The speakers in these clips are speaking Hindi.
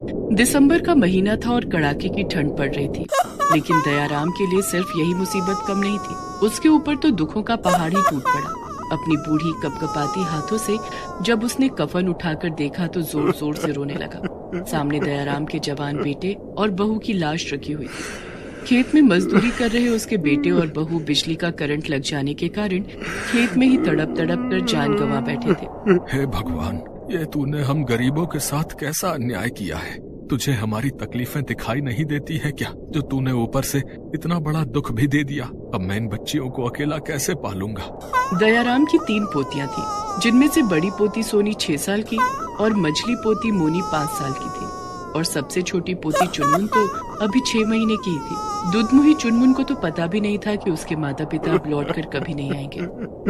दिसंबर का महीना था और कड़ाके की ठंड पड़ रही थी, लेकिन दयाराम के लिए सिर्फ यही मुसीबत कम नहीं थी। उसके ऊपर तो दुखों का पहाड़ ही टूट पड़ा। अपनी बूढ़ी कपकपाती हाथों से जब उसने कफन उठाकर देखा तो जोर जोर से रोने लगा। सामने दयाराम के जवान बेटे और बहू की लाश रखी हुई थी। खेत में मजदूरी कर रहे उसके बेटे और बहू बिजली का करंट लग जाने के कारण खेत में ही तड़प तड़प कर जान गंवा बैठे थे। हे भगवान, ये तूने हम गरीबों के साथ कैसा अन्याय किया है। तुझे हमारी तकलीफें दिखाई नहीं देती है क्या, जो तूने ऊपर से इतना बड़ा दुख भी दे दिया। अब मैं इन बच्चियों को अकेला कैसे पालूंगा। दयाराम की 3 पोतियां थी, जिनमें से बड़ी पोती सोनी 6 साल की और मझली पोती मोनी 5 साल की थी और सबसे छोटी पोती चुनमुन तो अभी 6 महीने की थी। दुधमुही चुनमुन को तो पता भी नहीं था कि उसके माता पिता अब लौटकर कभी नहीं आएंगे।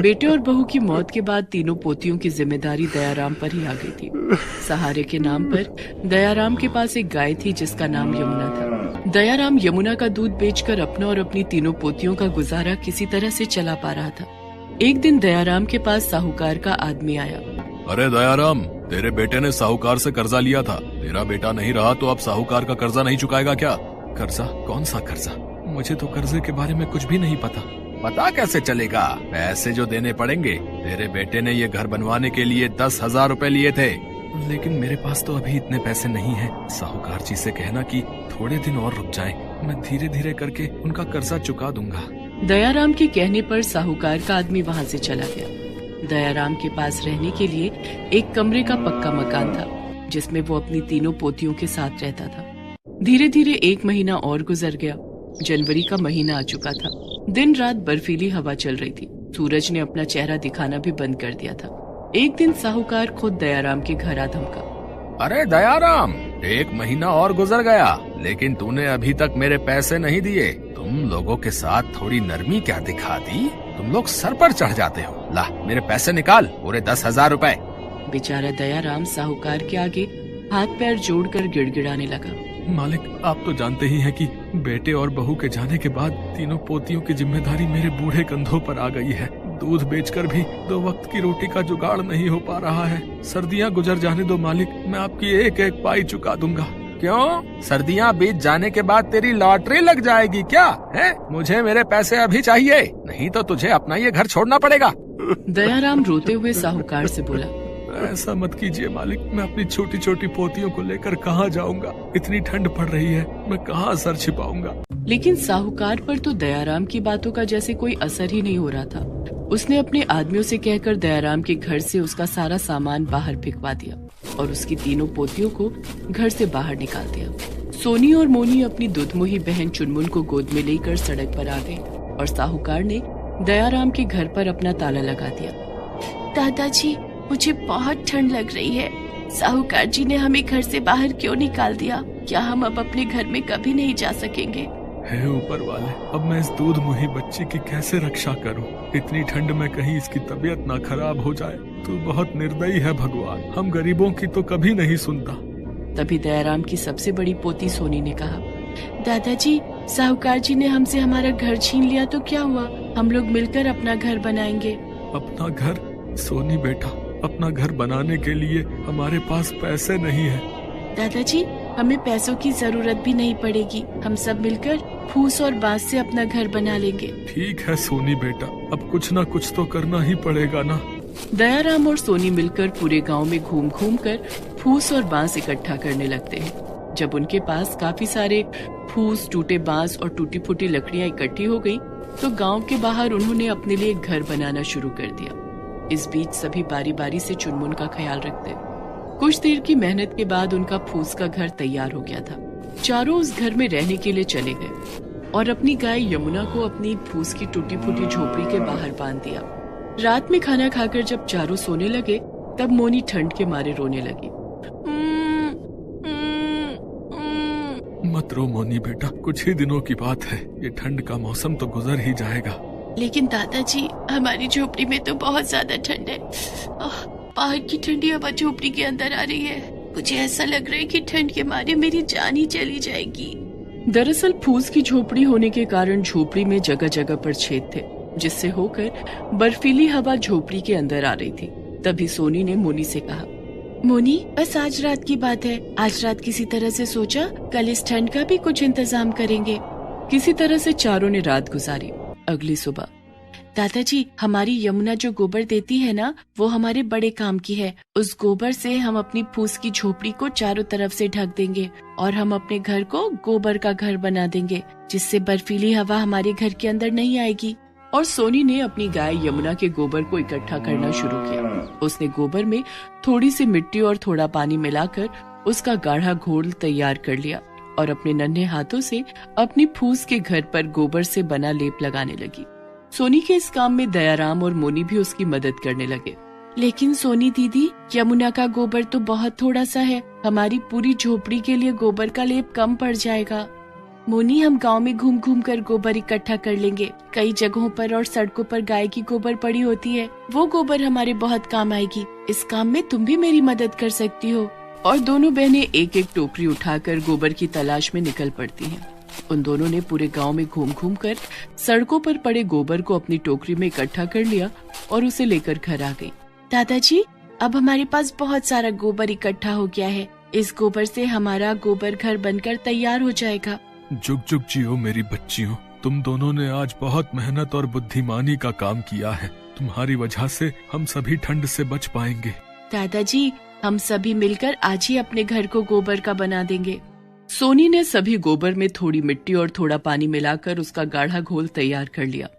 बेटे और बहू की मौत के बाद तीनों पोतियों की जिम्मेदारी दयाराम पर ही आ गई थी। सहारे के नाम पर दयाराम के पास एक गाय थी जिसका नाम यमुना था। दयाराम यमुना का दूध बेचकर अपना और अपनी तीनों पोतियों का गुजारा किसी तरह से चला पा रहा था। एक दिन दयाराम के पास साहूकार का आदमी आया। अरे दयाराम, तेरे बेटे ने साहूकार से कर्जा लिया था। तेरा बेटा नहीं रहा तो अब साहूकार का कर्जा नहीं चुकाएगा क्या। कर्जा? कौन सा कर्जा? मुझे तो कर्जे के बारे में कुछ भी नहीं पता। पता कैसे चलेगा? पैसे जो देने पड़ेंगे। तेरे बेटे ने ये घर बनवाने के लिए 10,000 रुपए लिए थे। लेकिन मेरे पास तो अभी इतने पैसे नहीं हैं। साहूकार जी से कहना कि थोड़े दिन और रुक जाएं। मैं धीरे धीरे करके उनका कर्जा चुका दूंगा। दयाराम के कहने पर साहूकार का आदमी वहाँ से चला गया। दयाराम के पास रहने के लिए एक कमरे का पक्का मकान था, जिसमें वो अपनी तीनों पोतियों के साथ रहता था। धीरे धीरे 1 महीना और गुजर गया। जनवरी का महीना आ चुका था। दिन रात बर्फीली हवा चल रही थी। सूरज ने अपना चेहरा दिखाना भी बंद कर दिया था। एक दिन साहूकार खुद दयाराम के घर आ धमका। अरे दयाराम, 1 महीना और गुजर गया, लेकिन तूने अभी तक मेरे पैसे नहीं दिए। तुम लोगों के साथ थोड़ी नरमी क्या दिखा दी। तुम लोग सर पर चढ़ जाते हो। ला, मेरे पैसे निकाल, पूरे 10,000 रुपए। बेचारा दयाराम साहूकार के आगे हाथ पैर जोड़कर गिड़गिड़ाने लगा। मालिक, आप तो जानते ही हैं कि बेटे और बहू के जाने के बाद तीनों पोतियों की जिम्मेदारी मेरे बूढ़े कंधों पर आ गई है। दूध बेचकर भी 2 वक्त की रोटी का जुगाड़ नहीं हो पा रहा है। सर्दियाँ गुजर जाने दो मालिक, मैं आपकी एक एक पाई चुका दूंगा। क्यों? सर्दियाँ बीत जाने के बाद तेरी लॉटरी लग जाएगी क्या है? मुझे मेरे पैसे अभी चाहिए, नहीं तो तुझे अपना ये घर छोड़ना पड़ेगा। दयाराम रोते हुए साहूकार से बोला। ऐसा मत कीजिए मालिक, मैं अपनी छोटी छोटी पोतियों को लेकर कहाँ जाऊंगा। इतनी ठंड पड़ रही है, मैं कहाँ सर छिपाऊंगा। लेकिन साहूकार पर तो दयाराम की बातों का जैसे कोई असर ही नहीं हो रहा था। उसने अपने आदमियों से कहकर दयाराम के घर से उसका सारा सामान बाहर फेंकवा दिया और उसकी तीनों पोतियों को घर से बाहर निकाल दिया। सोनी और मोनी अपनी दुधमुही बहन चुनमुन को गोद में लेकर सड़क पर आ गए और साहूकार ने दयाराम के घर पर अपना ताला लगा दिया। दादाजी, मुझे बहुत ठंड लग रही है। साहूकार जी ने हमें घर से बाहर क्यों निकाल दिया? क्या हम अब अपने घर में कभी नहीं जा सकेंगे? हे ऊपर वाले, अब मैं इस दूध मुही बच्ची की कैसे रक्षा करूं? इतनी ठंड में कहीं इसकी तबीयत ना खराब हो जाए। तू बहुत निर्दयी है भगवान, हम गरीबों की तो कभी नहीं सुनता। तभी दयाराम की सबसे बड़ी पोती सोनी ने कहा, दादाजी, साहूकार जी ने हमसे हमारा घर छीन लिया तो क्या हुआ? हम लोग मिलकर अपना घर बनाएंगे। अपना घर? सोनी बेटा, अपना घर बनाने के लिए हमारे पास पैसे नहीं है। दादाजी, हमें पैसों की जरूरत भी नहीं पड़ेगी। हम सब मिलकर फूस और बांस से अपना घर बना लेंगे। ठीक है सोनी बेटा, अब कुछ ना कुछ तो करना ही पड़ेगा ना। दयाराम और सोनी मिलकर पूरे गांव में घूम घूम कर फूस और बांस इकट्ठा करने लगते हैं। जब उनके पास काफी सारे फूस, टूटे बांस और टूटी फूटी लकड़ियां इकट्ठी हो गयी, तो गांव के बाहर उन्होंने अपने लिए घर बनाना शुरू कर दिया। इस बीच सभी बारी बारी से चुनमुन का ख्याल रखते। कुछ देर की मेहनत के बाद उनका फूस का घर तैयार हो गया था। चारों उस घर में रहने के लिए चले गए और अपनी गाय यमुना को अपनी फूस की टूटी फूटी झोपड़ी के बाहर बांध दिया। रात में खाना खाकर जब चारों सोने लगे, तब मोनी ठंड के मारे रोने लगी। मत रो मोनी बेटा, कुछ ही दिनों की बात है। ये ठंड का मौसम तो गुजर ही जाएगा। लेकिन दादाजी, हमारी झोपड़ी में तो बहुत ज्यादा ठंड है। बाहर की ठंडी हवा झोपड़ी के अंदर आ रही है। मुझे ऐसा लग रहा है कि ठंड के मारे मेरी जान ही चली जाएगी। दरअसल फूस की झोपड़ी होने के कारण झोपड़ी में जगह जगह पर छेद थे, जिससे होकर बर्फीली हवा झोपड़ी के अंदर आ रही थी। तभी सोनी ने मोनी से कहा, मोनी, बस आज रात की बात है। आज रात किसी तरह से सोचा कल इस ठंड का भी कुछ इंतजाम करेंगे। किसी तरह से चारों ने रात गुजारी। अगली सुबह, दादाजी, हमारी यमुना जो गोबर देती है ना, वो हमारे बड़े काम की है। उस गोबर से हम अपनी फूस की झोपड़ी को चारों तरफ से ढक देंगे और हम अपने घर को गोबर का घर बना देंगे, जिससे बर्फीली हवा हमारे घर के अंदर नहीं आएगी। और सोनी ने अपनी गाय यमुना के गोबर को इकट्ठा करना शुरू किया। उसने गोबर में थोड़ी सी मिट्टी और थोड़ा पानी मिलाकर उसका गाढ़ा घोल तैयार कर लिया और अपने नन्हे हाथों से अपनी फूस के घर पर गोबर से बना लेप लगाने लगी। सोनी के इस काम में दयाराम और मोनी भी उसकी मदद करने लगे। लेकिन सोनी दीदी, यमुना का गोबर तो बहुत थोड़ा सा है, हमारी पूरी झोपड़ी के लिए गोबर का लेप कम पड़ जाएगा। मोनी, हम गांव में घूम घूम कर गोबर इकट्ठा कर लेंगे। कई जगहों पर और सड़कों पर गाय की गोबर पड़ी होती है, वो गोबर हमारे बहुत काम आएगी। इस काम में तुम भी मेरी मदद कर सकती हो। और दोनों बहनें एक एक टोकरी उठाकर गोबर की तलाश में निकल पड़ती हैं। उन दोनों ने पूरे गांव में घूम घूम कर सड़कों पर पड़े गोबर को अपनी टोकरी में इकट्ठा कर लिया और उसे लेकर घर आ गई। दादाजी, अब हमारे पास बहुत सारा गोबर इकट्ठा हो गया है। इस गोबर से हमारा गोबर घर बनकर तैयार हो जाएगा। जुग जुग जियो मेरी बच्चियों, तुम दोनों ने आज बहुत मेहनत और बुद्धिमानी का काम किया है। तुम्हारी वजह से हम सभी ठंड से बच पाएंगे। दादाजी, हम सभी मिलकर आज ही अपने घर को गोबर का बना देंगे। सोनी ने सभी गोबर में थोड़ी मिट्टी और थोड़ा पानी मिलाकर उसका गाढ़ा घोल तैयार कर लिया।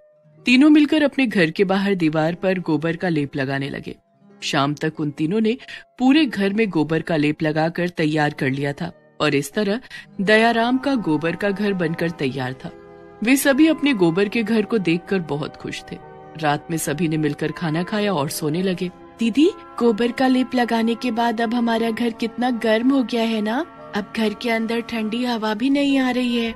तीनों मिलकर अपने घर के बाहर दीवार पर गोबर का लेप लगाने लगे। शाम तक उन तीनों ने पूरे घर में गोबर का लेप लगाकर तैयार कर लिया था और इस तरह दयाराम का गोबर का घर बनकर तैयार था। वे सभी अपने गोबर के घर को देखकर बहुत खुश थे। रात में सभी ने मिलकर खाना खाया और सोने लगे। दीदी, गोबर का लेप लगाने के बाद अब हमारा घर कितना गर्म हो गया है ना। अब घर के अंदर ठंडी हवा भी नहीं आ रही है।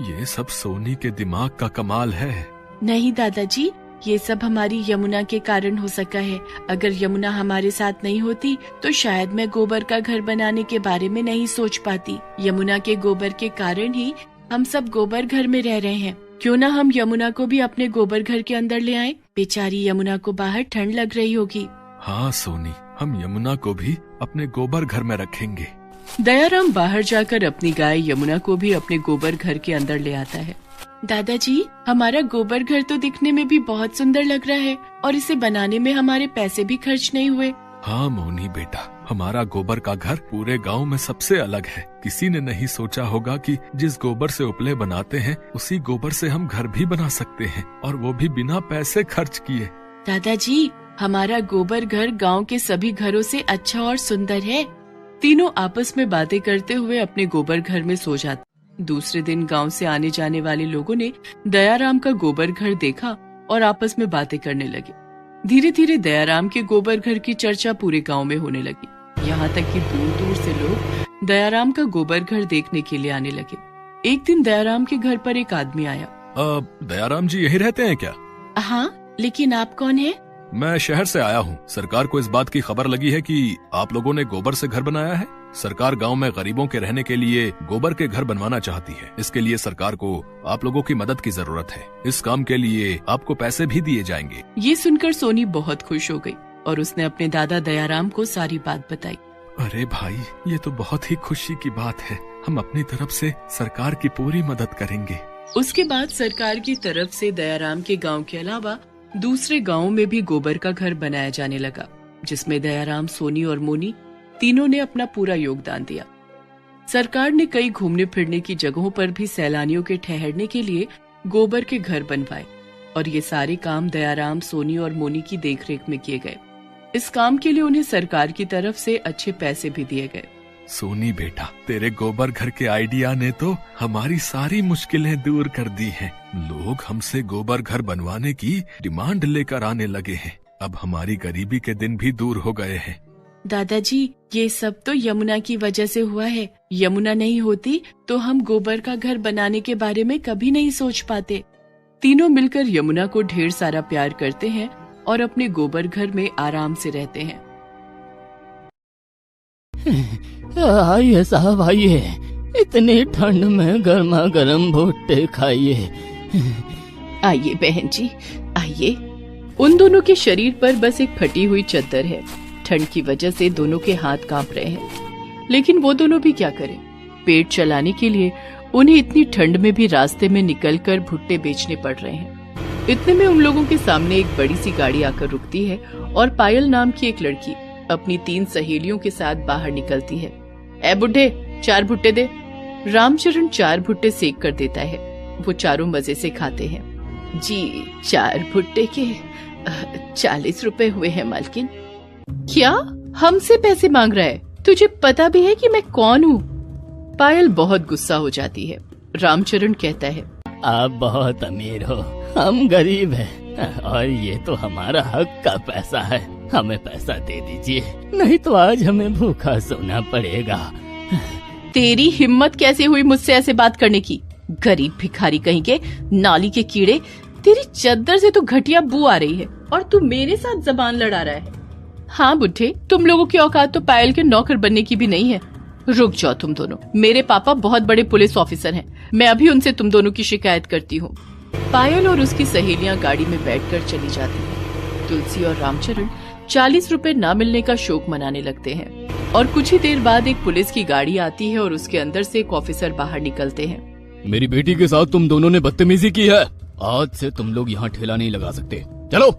ये सब सोनी के दिमाग का कमाल है। नहीं दादाजी, ये सब हमारी यमुना के कारण हो सका है। अगर यमुना हमारे साथ नहीं होती तो शायद मैं गोबर का घर बनाने के बारे में नहीं सोच पाती। यमुना के गोबर के कारण ही हम सब गोबर घर में रह रहे हैं। क्यों ना हम यमुना को भी अपने गोबर घर के अंदर ले आएं? बेचारी यमुना को बाहर ठंड लग रही होगी। हाँ सोनी, हम यमुना को भी अपने गोबर घर में रखेंगे। दयाराम बाहर जाकर अपनी गाय यमुना को भी अपने गोबर घर के अंदर ले आता है। दादाजी, हमारा गोबर घर तो दिखने में भी बहुत सुंदर लग रहा है और इसे बनाने में हमारे पैसे भी खर्च नहीं हुए। हाँ मोनी बेटा, हमारा गोबर का घर पूरे गांव में सबसे अलग है। किसी ने नहीं सोचा होगा कि जिस गोबर से उपले बनाते हैं उसी गोबर से हम घर भी बना सकते हैं, और वो भी बिना पैसे खर्च किए। दादाजी, हमारा गोबर घर गांव के सभी घरों से अच्छा और सुंदर है। तीनों आपस में बातें करते हुए अपने गोबर घर में सो जाते। दूसरे दिन गांव से आने जाने वाले लोगों ने दयाराम का गोबर घर देखा और आपस में बातें करने लगे। धीरे धीरे दयाराम के गोबर घर की चर्चा पूरे गांव में होने लगी। यहाँ तक कि दूर दूर से लोग दयाराम का गोबर घर देखने के लिए आने लगे। एक दिन दयाराम के घर पर एक आदमी आया। दयाराम जी यही रहते हैं क्या? हाँ, लेकिन आप कौन हैं? मैं शहर से आया हूँ। सरकार को इस बात की खबर लगी है कि आप लोगों ने गोबर से घर बनाया है। सरकार गांव में गरीबों के रहने के लिए गोबर के घर बनवाना चाहती है। इसके लिए सरकार को आप लोगों की मदद की जरूरत है। इस काम के लिए आपको पैसे भी दिए जाएंगे। ये सुनकर सोनी बहुत खुश हो गई और उसने अपने दादा दयाराम को सारी बात बताई। अरे भाई, ये तो बहुत ही खुशी की बात है। हम अपनी तरफ से सरकार की पूरी मदद करेंगे। उसके बाद सरकार की तरफ से दयाराम के गांव के अलावा दूसरे गांवों में भी गोबर का घर बनाया जाने लगा, जिसमें दयाराम, सोनी और मोनी तीनों ने अपना पूरा योगदान दिया। सरकार ने कई घूमने फिरने की जगहों पर भी सैलानियों के ठहरने के लिए गोबर के घर बनवाए और ये सारे काम दयाराम, सोनी और मोनी की देखरेख में किए गए। इस काम के लिए उन्हें सरकार की तरफ से अच्छे पैसे भी दिए गए। सोनी बेटा, तेरे गोबर घर के आइडिया ने तो हमारी सारी मुश्किलें दूर कर दी हैं। लोग हमसे गोबर घर बनवाने की डिमांड लेकर आने लगे हैं। अब हमारी गरीबी के दिन भी दूर हो गए हैं। दादाजी, ये सब तो यमुना की वजह से हुआ है। यमुना नहीं होती तो हम गोबर का घर बनाने के बारे में कभी नहीं सोच पाते। तीनों मिलकर यमुना को ढेर सारा प्यार करते हैं और अपने गोबर घर में आराम से रहते हैं। आइए साहब, आइए। इतनी ठंड में गर्मा गर्म भुट्टे खाइए। आइए बहन जी, आइए। उन दोनों के शरीर पर बस एक फटी हुई चद्दर है। ठंड की वजह से दोनों के हाथ कांप रहे हैं, लेकिन वो दोनों भी क्या करें। पेट चलाने के लिए उन्हें इतनी ठंड में भी रास्ते में निकलकर भुट्टे बेचने पड़ रहे हैं। इतने में उन लोगों के सामने एक बड़ी सी गाड़ी आकर रुकती है और पायल नाम की एक लड़की अपनी 3 सहेलियों के साथ बाहर निकलती है। ए बुड्ढे, 4 भुट्टे दे। रामचरण 4 भुट्टे सेक कर देता है। वो चारों मजे से खाते हैं। जी, 4 भुट्टे के 40 रुपए हुए हैं मालकिन। क्या हमसे पैसे मांग रहा है? तुझे पता भी है कि मैं कौन हूँ? पायल बहुत गुस्सा हो जाती है। रामचरण कहता है, आप बहुत अमीर हो, हम गरीब हैं, और ये तो हमारा हक का पैसा है। हमें पैसा दे दीजिए, नहीं तो आज हमें भूखा सोना पड़ेगा। तेरी हिम्मत कैसे हुई मुझसे ऐसे बात करने की? गरीब भिखारी कहीं के, नाली के कीड़े। तेरी चद्दर से तो घटिया बू आ रही है और तू मेरे साथ जबान लड़ा रहा है। हाँ बुड्ढे, तुम लोगों की औकात तो पायल के नौकर बनने की भी नहीं है। रुक जाओ तुम दोनों, मेरे पापा बहुत बड़े पुलिस ऑफिसर हैं। मैं अभी उनसे तुम दोनों की शिकायत करती हूँ। पायल और उसकी सहेलियां गाड़ी में बैठकर चली जाती हैं। तुलसी और रामचरण 40 रुपए न मिलने का शोक मनाने लगते हैं और कुछ ही देर बाद एक पुलिस की गाड़ी आती है और उसके अंदर से एक ऑफिसर बाहर निकलते हैं। मेरी बेटी के साथ तुम दोनों ने बदतमीजी की है। आज से तुम लोग यहाँ ठेला नहीं लगा सकते, चलो।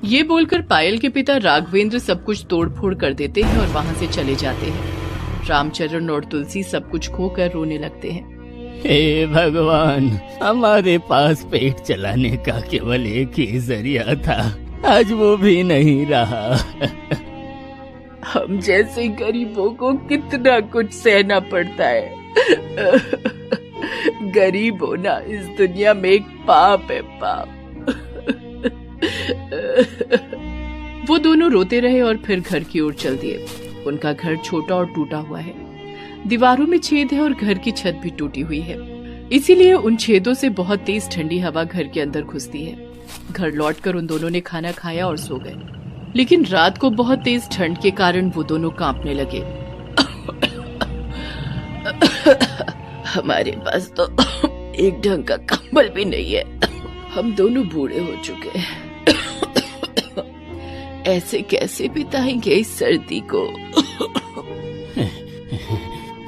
ये बोलकर पायल के पिता राघवेंद्र सब कुछ तोड़फोड़ कर देते हैं और वहाँ से चले जाते हैं। रामचरण और तुलसी सब कुछ खोकर रोने लगते हैं। हे भगवान, हमारे पास पेट चलाने का केवल एक ही जरिया था, आज वो भी नहीं रहा। हम जैसे गरीबों को कितना कुछ सहना पड़ता है। गरीब होना इस दुनिया में एक पाप है, पाप। वो दोनों रोते रहे और फिर घर की ओर चल दिए। उनका घर छोटा और टूटा हुआ है, दीवारों में छेद है और घर की छत भी टूटी हुई है। इसीलिए उन छेदों से बहुत तेज ठंडी हवा घर के अंदर घुसती है। घर लौटकर उन दोनों ने खाना खाया और सो गए, लेकिन रात को बहुत तेज ठंड के कारण वो दोनों कांपने लगे। हमारे पास तो एक ढंग का कंबल भी नहीं है। हम दोनों बूढ़े हो चुके हैं। ऐसे कैसे बिताएंगे इस सर्दी को?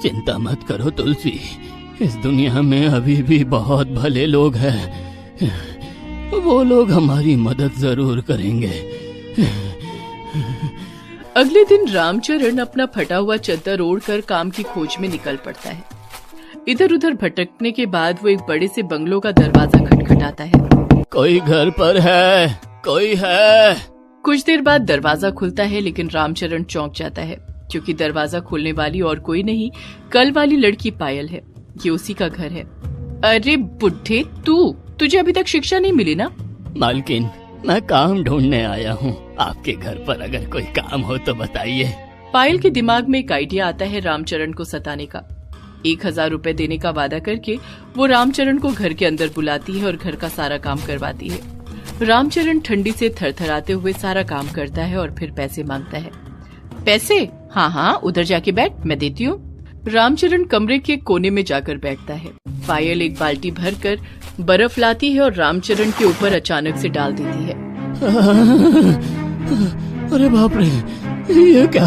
चिंता मत करो तुलसी, इस दुनिया में अभी भी बहुत भले लोग हैं। वो लोग हमारी मदद जरूर करेंगे। अगले दिन रामचरण अपना फटा हुआ चद्दर ओढ़कर काम की खोज में निकल पड़ता है। इधर उधर भटकने के बाद वो एक बड़े से बंगलों का दरवाजा खटखटाता है। कोई घर पर है? कोई है? कुछ देर बाद दरवाजा खुलता है, लेकिन रामचरण चौंक जाता है क्योंकि दरवाजा खोलने वाली और कोई नहीं, कल वाली लड़की पायल है। ये उसी का घर है। अरे बुड्ढे, तुझे अभी तक शिक्षा नहीं मिली ना? मालकिन, मैं काम ढूंढने आया हूँ। आपके घर पर अगर कोई काम हो तो बताइए। पायल के दिमाग में एक आइडिया आता है रामचरण को सताने का। 1000 रुपए देने का वादा करके वो रामचरण को घर के अंदर बुलाती है और घर का सारा काम करवाती है। रामचरण ठंडी से थरथराते हुए सारा काम करता है और फिर पैसे मांगता है। पैसे? हाँ, उधर जाके बैठ, मैं देती हूँ। रामचरण कमरे के कोने में जाकर बैठता है। पायल एक बाल्टी भरकर बर्फ लाती है और रामचरण के ऊपर अचानक से डाल देती है। अरे बाप रे, ये क्या?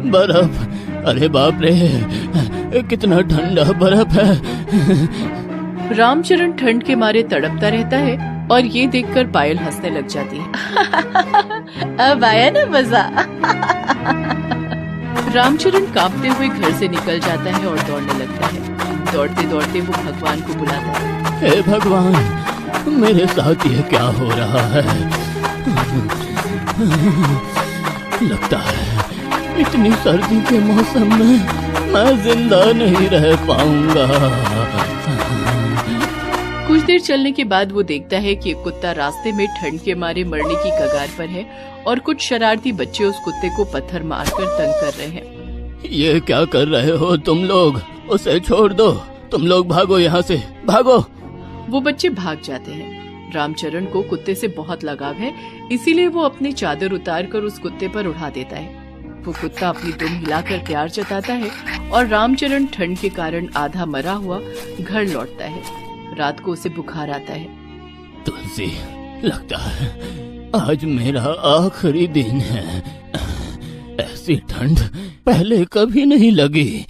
बर्फ! अरे बाप रे, कितना ठंडा बर्फ है। रामचरण ठंड के मारे तड़पता रहता है और ये देखकर पायल हंसने लग जाती है। अब आया ना मजा। रामचरण कांपते हुए घर से निकल जाता है और दौड़ने लगता है। दौड़ते दौड़ते वो भगवान को बुलाता है। हे भगवान, मेरे साथ ये क्या हो रहा है? लगता है इतनी सर्दी के मौसम में मैं जिंदा नहीं रह पाऊंगा। कुछ देर चलने के बाद वो देखता है कि एक कुत्ता रास्ते में ठंड के मारे मरने की कगार पर है और कुछ शरारती बच्चे उस कुत्ते को पत्थर मारकर तंग कर रहे हैं। ये क्या कर रहे हो तुम लोग? उसे छोड़ दो, तुम लोग भागो यहाँ से, भागो। वो बच्चे भाग जाते हैं। रामचरण को कुत्ते से बहुत लगाव है, इसीलिए वो अपनी चादर उतार कर उस कुत्ते पर उड़ा देता है। वो कुत्ता अपनी दुम हिलाकर प्यार जताता है और रामचरण ठंड के कारण आधा मरा हुआ घर लौटता है। रात को उसे बुखार आता है। तुलसी, लगता है आज मेरा आखिरी दिन है। ऐसी ठंड पहले कभी नहीं लगी।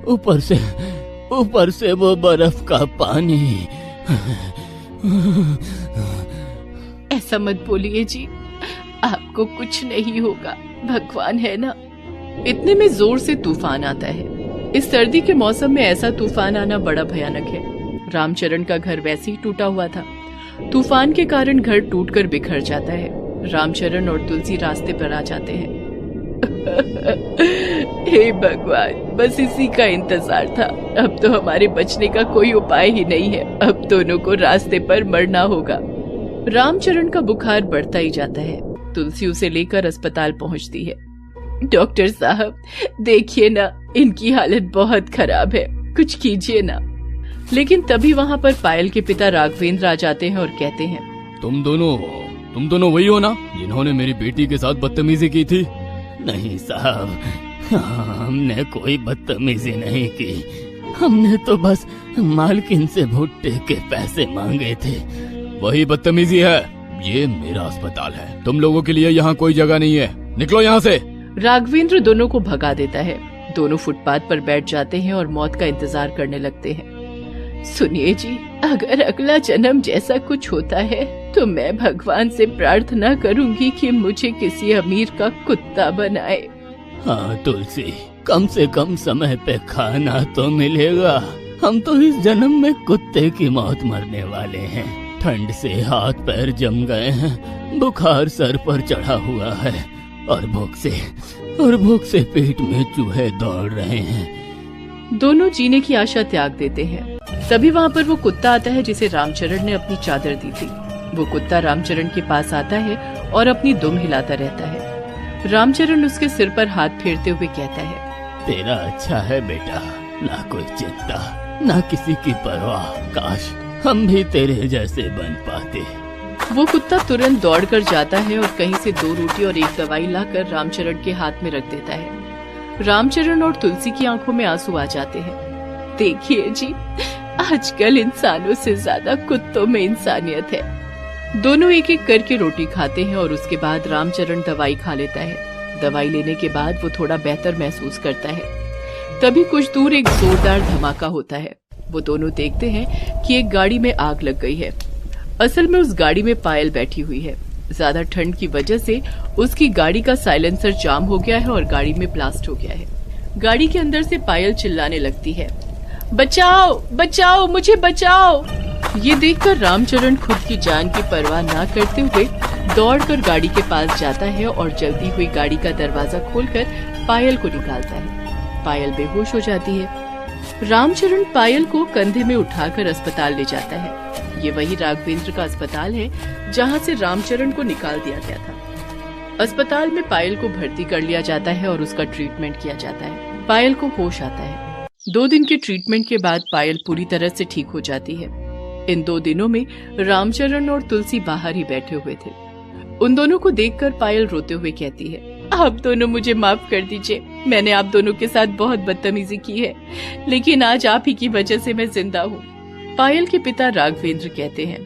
ऊपर से वो बर्फ का पानी। ऐसा मत बोलिए जी, आपको कुछ नहीं होगा, भगवान है ना। इतने में जोर से तूफान आता है। इस सर्दी के मौसम में ऐसा तूफान आना बड़ा भयानक है। रामचरण का घर वैसे ही टूटा हुआ था। तूफान के कारण घर टूटकर बिखर जाता है। रामचरण और तुलसी रास्ते पर आ जाते हैं। हे भगवान, बस इसी का इंतजार था। अब तो हमारे बचने का कोई उपाय ही नहीं है। अब दोनों को रास्ते पर मरना होगा। रामचरण का बुखार बढ़ता ही जाता है। तुलसी उसे लेकर अस्पताल पहुंचती है। डॉक्टर साहब, देखिए ना, इनकी हालत बहुत खराब है, कुछ कीजिए ना। लेकिन तभी वहाँ पर पायल के पिता राघवेंद्र आ जाते हैं और कहते हैं, तुम दोनों वही हो ना जिन्होंने मेरी बेटी के साथ बदतमीजी की थी? नहीं साहब, हमने कोई बदतमीजी नहीं की। हमने तो बस मालकिन से भुट्टे के पैसे मांगे थे। वही बदतमीजी है। ये मेरा अस्पताल है, तुम लोगों के लिए यहाँ कोई जगह नहीं है, निकलो यहाँ से। राघवेंद्र दोनों को भगा देता है। दोनों फुटपाथ पर बैठ जाते हैं और मौत का इंतजार करने लगते हैं। सुनिए जी, अगर अगला जन्म जैसा कुछ होता है तो मैं भगवान से प्रार्थना करूंगी कि मुझे किसी अमीर का कुत्ता बनाए। हाँ तुलसी, कम से कम समय पे खाना तो मिलेगा। हम तो इस जन्म में कुत्ते की मौत मरने वाले हैं। ठंड से हाथ पैर जम गए हैं, बुखार सर पर चढ़ा हुआ है और भूख से पेट में चूहे दौड़ रहे हैं। दोनों जीने की आशा त्याग देते हैं। तभी वहाँ पर वो कुत्ता आता है जिसे रामचरण ने अपनी चादर दी थी। वो कुत्ता रामचरण के पास आता है और अपनी दुम हिलाता रहता है। रामचरण उसके सिर पर हाथ फेरते हुए कहता है, तेरा अच्छा है बेटा, ना कोई चिंता, ना किसी की परवाह। काश हम भी तेरे जैसे बन पाते। वो कुत्ता तुरंत दौड़कर जाता है और कहीं से 2 रोटी और 1 दवाई लाकर रामचरण के हाथ में रख देता है। रामचरण और तुलसी की आंखों में आंसू आ जाते हैं। देखिए जी, आजकल इंसानों से ज्यादा कुत्तों में इंसानियत है। दोनों एक एक करके रोटी खाते हैं और उसके बाद रामचरण दवाई खा लेता है। दवाई लेने के बाद वो थोड़ा बेहतर महसूस करता है। तभी कुछ दूर एक जोरदार धमाका होता है। वो दोनों देखते हैं कि एक गाड़ी में आग लग गई है। असल में उस गाड़ी में पायल बैठी हुई है। ज्यादा ठंड की वजह से उसकी गाड़ी का साइलेंसर जाम हो गया है और गाड़ी में ब्लास्ट हो गया है। गाड़ी के अंदर से पायल चिल्लाने लगती है, बचाओ बचाओ, मुझे बचाओ। ये देखकर रामचरण खुद की जान की परवाह ना करते हुए दौड़कर गाड़ी के पास जाता है और जलती हुई गाड़ी का दरवाजा खोलकर पायल को निकालता है। पायल बेहोश हो जाती है। रामचरण पायल को कंधे में उठाकर अस्पताल ले जाता है। ये वही राघवेंद्र का अस्पताल है जहाँ से रामचरण को निकाल दिया गया था। अस्पताल में पायल को भर्ती कर लिया जाता है और उसका ट्रीटमेंट किया जाता है। पायल को होश आता है। 2 दिन के ट्रीटमेंट के बाद पायल पूरी तरह से ठीक हो जाती है। इन 2 दिनों में रामचरण और तुलसी बाहर ही बैठे हुए थे। उन दोनों को देखकर पायल रोते हुए कहती है, आप दोनों मुझे माफ कर दीजिए। मैंने आप दोनों के साथ बहुत बदतमीजी की है, लेकिन आज आप ही की वजह से मैं जिंदा हूँ। पायल के पिता राघवेंद्र कहते हैं,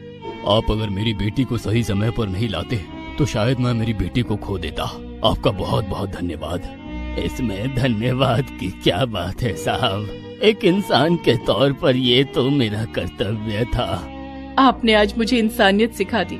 आप अगर मेरी बेटी को सही समय पर नहीं लाते तो शायद मैं मेरी बेटी को खो देता। आपका बहुत बहुत धन्यवाद। इसमें धन्यवाद की क्या बात है साहब, एक इंसान के तौर पर ये तो मेरा कर्तव्य था। आपने आज मुझे इंसानियत सिखा दी।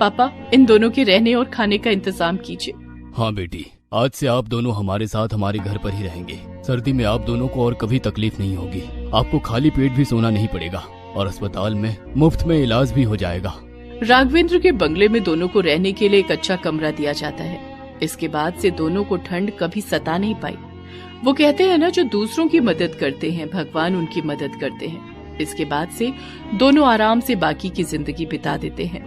पापा, इन दोनों के रहने और खाने का इंतजाम कीजिए। हाँ बेटी, आज से आप दोनों हमारे साथ हमारे घर पर ही रहेंगे। सर्दी में आप दोनों को और कभी तकलीफ नहीं होगी। आपको खाली पेट भी सोना नहीं पड़ेगा और अस्पताल में मुफ्त में इलाज भी हो जाएगा। राघवेंद्र के बंगले में दोनों को रहने के लिए एक अच्छा कमरा दिया जाता है। इसके बाद से दोनों को ठंड कभी सता नहीं पाई। वो कहते हैं ना, जो दूसरों की मदद करते हैं भगवान उनकी मदद करते हैं। इसके बाद से दोनों आराम से बाकी की जिंदगी बिता देते हैं।